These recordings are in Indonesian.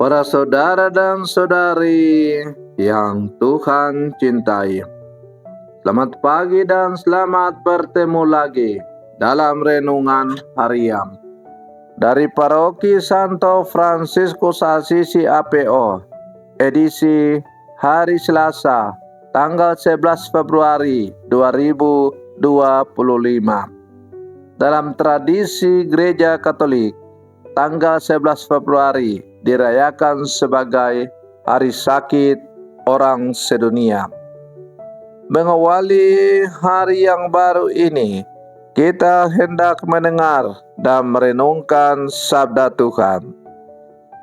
Para saudara dan saudari yang Tuhan cintai, selamat pagi dan selamat bertemu lagi dalam renungan harian dari Paroki Santo Fransiskus Assisi APO, edisi hari Selasa, tanggal 11 Februari 2025. Dalam tradisi Gereja Katolik, tanggal 11 Februari dirayakan sebagai Hari Sakit Orang Sedunia. Mengawali hari yang baru ini, kita hendak mendengar dan merenungkan sabda Tuhan.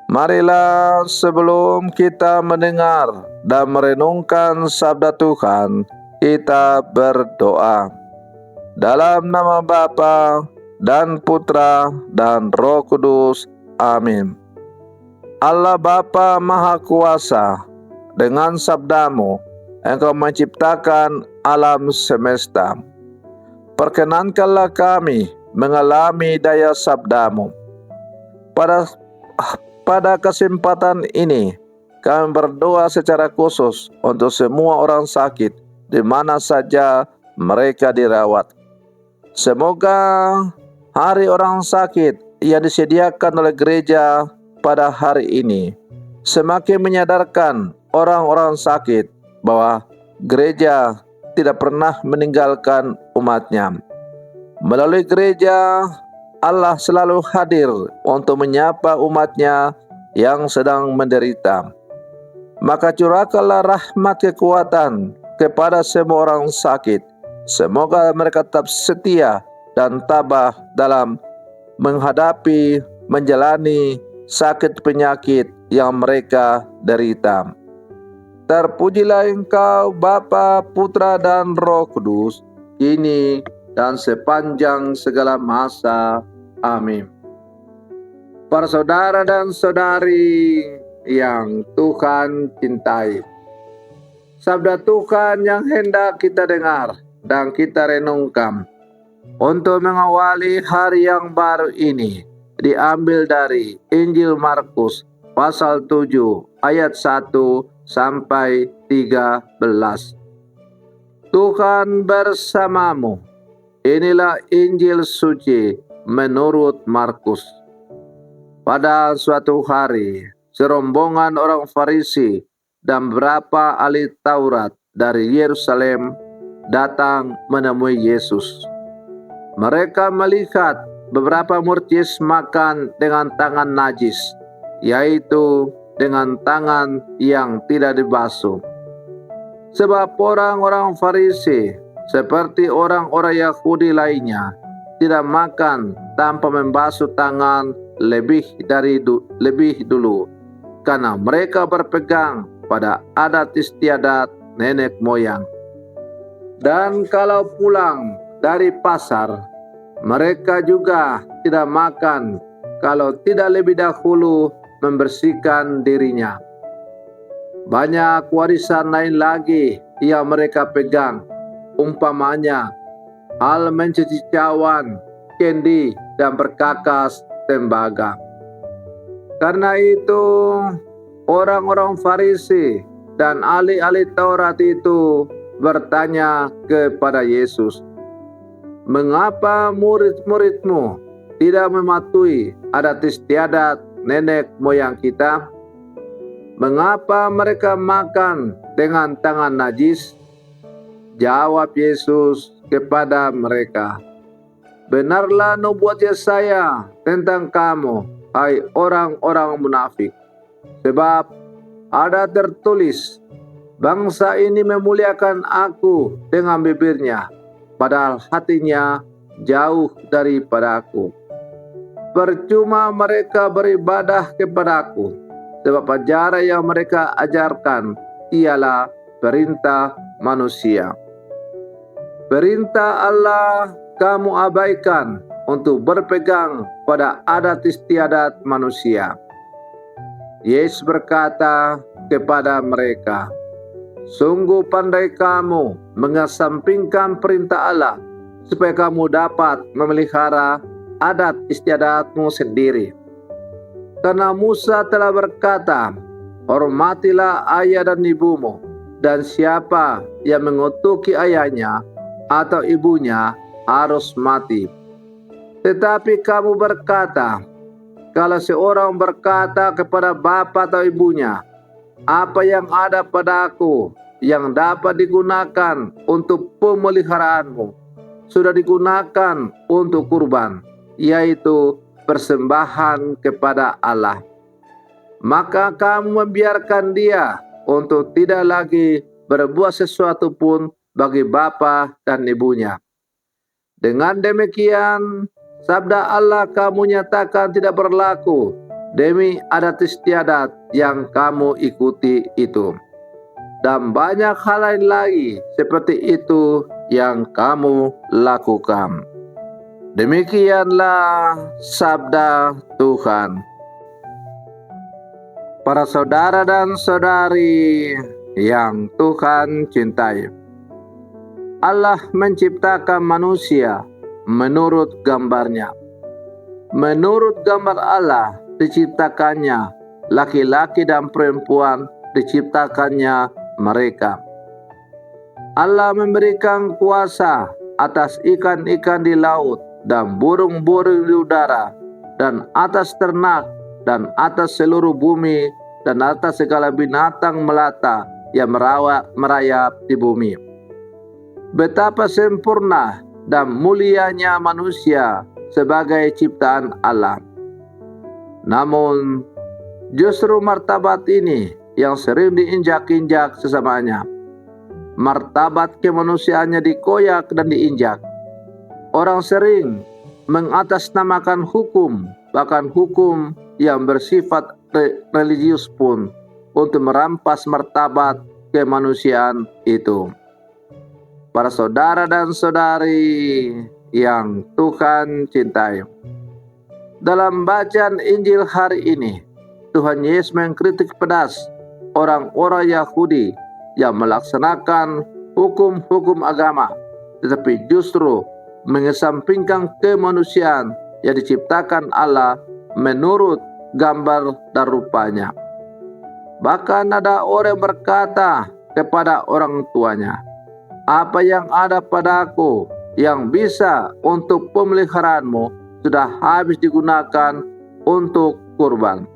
Marilah sebelum kita mendengar dan merenungkan sabda Tuhan, kita berdoa. Dalam nama Bapa dan Putra dan Roh Kudus. Amin. Allah Bapa Maha Kuasa, dengan sabdamu Engkau menciptakan alam semesta. Perkenankanlah kami mengalami daya sabdamu. Pada kesempatan ini, kami berdoa secara khusus untuk semua orang sakit di mana saja mereka dirawat. Semoga hari orang sakit yang disediakan oleh gereja pada hari ini semakin menyadarkan orang-orang sakit bahwa gereja tidak pernah meninggalkan umatnya. Melalui gereja, Allah selalu hadir untuk menyapa umatnya yang sedang menderita. Maka curahkanlah rahmat kekuatan kepada semua orang sakit. Semoga mereka tetap setia dan tabah dalam menghadapi, menjalani sakit penyakit yang mereka derita. Terpujilah Engkau Bapa, Putra dan Roh Kudus, kini dan sepanjang segala masa. Amin. Para saudara dan saudari yang Tuhan cintai, sabda Tuhan yang hendak kita dengar dan kita renungkan untuk mengawali hari yang baru ini diambil dari Injil Markus pasal 7 ayat 1 sampai 13. Tuhan bersamamu. Inilah Injil suci menurut Markus. Pada suatu hari, serombongan orang Farisi dan beberapa ahli Taurat dari Yerusalem datang menemui Yesus. Mereka melihat beberapa murid Yesus makan dengan tangan najis, yaitu dengan tangan yang tidak dibasuh. Sebab orang-orang Farisi, seperti orang-orang Yahudi lainnya, tidak makan tanpa membasuh tangan lebih dulu, karena mereka berpegang pada adat istiadat nenek moyang. Dan kalau pulang dari pasar, mereka juga tidak makan kalau tidak lebih dahulu membersihkan dirinya. Banyak warisan lain lagi yang mereka pegang, umpamanya hal mencuci cawan, kendi, dan berkakas tembaga. Karena itu, orang-orang Farisi dan ahli-ahli Taurat itu bertanya kepada Yesus, "Mengapa murid-muridmu tidak mematuhi adat istiadat nenek moyang kita? Mengapa mereka makan dengan tangan najis?" Jawab Yesus kepada mereka, "Benarlah nubuat Yesaya tentang kamu, hai orang-orang munafik. Sebab ada tertulis, bangsa ini memuliakan aku dengan bibirnya, padahal hatinya jauh daripada aku. Percuma mereka beribadah kepadaku, sebab ajaran yang mereka ajarkan ialah perintah manusia. Perintah Allah kamu abaikan untuk berpegang pada adat istiadat manusia." Yesus berkata kepada mereka, "Sungguh pandai kamu mengesampingkan perintah Allah supaya kamu dapat memelihara adat istiadatmu sendiri. Karena Musa telah berkata, hormatilah ayah dan ibumu, dan siapa yang mengutuki ayahnya atau ibunya harus mati. Tetapi kamu berkata, kalau seorang berkata kepada bapa atau ibunya, apa yang ada padaku yang dapat digunakan untuk pemeliharaanmu sudah digunakan untuk kurban, yaitu persembahan kepada Allah. Maka kamu membiarkan dia untuk tidak lagi berbuat sesuatu pun bagi bapa dan ibunya. Dengan demikian, sabda Allah kamu nyatakan tidak berlaku demi adat istiadat yang kamu ikuti itu. Dan banyak hal lain lagi seperti itu yang kamu lakukan. Demikianlah sabda Tuhan. Para saudara dan saudari yang Tuhan cintai, Allah menciptakan manusia menurut gambarnya. Menurut gambar Allah diciptakannya laki-laki dan perempuan, diciptakannya mereka. Allah memberikan kuasa atas ikan-ikan di laut dan burung-burung di udara, dan atas ternak, dan atas seluruh bumi, dan atas segala binatang melata yang merayap di bumi. Betapa sempurna dan mulianya manusia sebagai ciptaan Allah. Namun, justru martabat ini yang sering diinjak-injak sesamanya. Martabat kemanusiaannya dikoyak dan diinjak. Orang sering mengatasnamakan hukum, bahkan hukum yang bersifat religius pun, untuk merampas martabat kemanusiaan itu. Para saudara dan saudari yang Tuhan cintai, dalam bacaan Injil hari ini, Tuhan Yesus mengkritik pedas orang-orang Yahudi yang melaksanakan hukum-hukum agama, tetapi justru mengesampingkan kemanusiaan yang diciptakan Allah menurut gambar dan rupanya. Bahkan ada orang berkata kepada orang tuanya, apa yang ada padaku yang bisa untuk pemeliharaanmu sudah habis digunakan untuk kurban.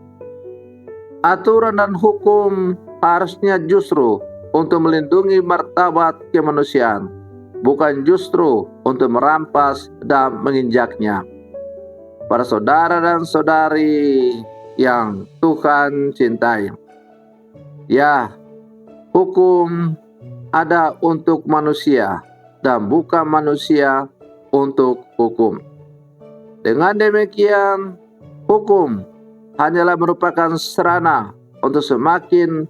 Aturan dan hukum harusnya justru untuk melindungi martabat kemanusiaan, bukan justru untuk merampas dan menginjaknya. Para saudara dan saudari yang Tuhan cintai, ya, hukum ada untuk manusia dan bukan manusia untuk hukum. Dengan demikian, hukum hanyalah merupakan sarana untuk semakin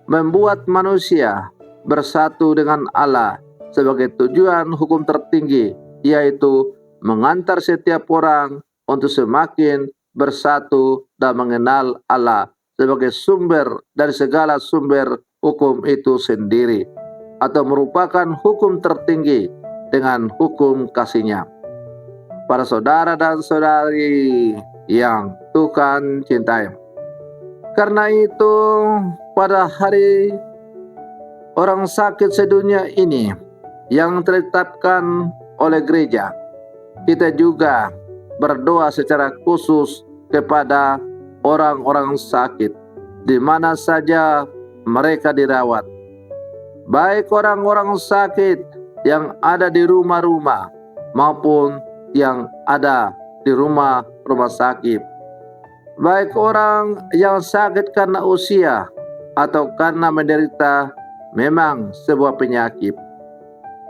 membuat manusia bersatu dengan Allah sebagai tujuan hukum tertinggi, yaitu mengantar setiap orang untuk semakin bersatu dan mengenal Allah sebagai sumber dari segala sumber hukum itu sendiri, atau merupakan hukum tertinggi dengan hukum kasih-Nya. Para saudara dan saudari yang Tuhan cintai, karena itu pada hari orang sakit sedunia ini yang ditetapkan oleh gereja, kita juga berdoa secara khusus kepada orang-orang sakit di mana saja mereka dirawat, baik orang-orang sakit yang ada di rumah-rumah maupun yang ada di rumah-rumah sakit, baik orang yang sakit karena usia atau karena menderita memang sebuah penyakit.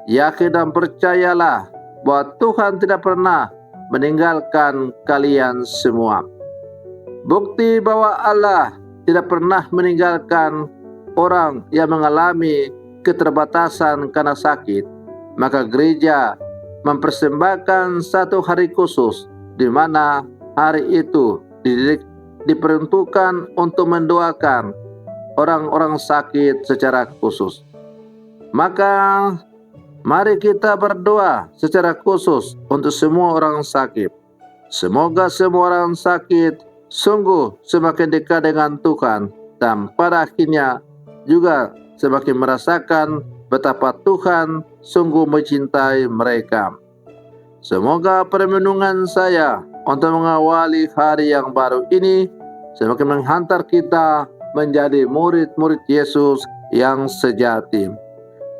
Yakin dan percayalah bahwa Tuhan tidak pernah meninggalkan kalian semua. Bukti bahwa Allah tidak pernah meninggalkan orang yang mengalami keterbatasan karena sakit, maka gereja mempersembahkan satu hari khusus di mana hari itu diperuntukkan untuk mendoakan orang-orang sakit secara khusus. Maka mari kita berdoa secara khusus untuk semua orang sakit. Semoga semua orang sakit sungguh semakin dekat dengan Tuhan, dan pada akhirnya juga semakin merasakan betapa Tuhan sungguh mencintai mereka. Semoga permenungan saya untuk mengawali hari yang baru ini semakin menghantar kita menjadi murid-murid Yesus yang sejati.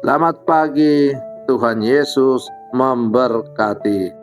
Selamat pagi, Tuhan Yesus memberkati.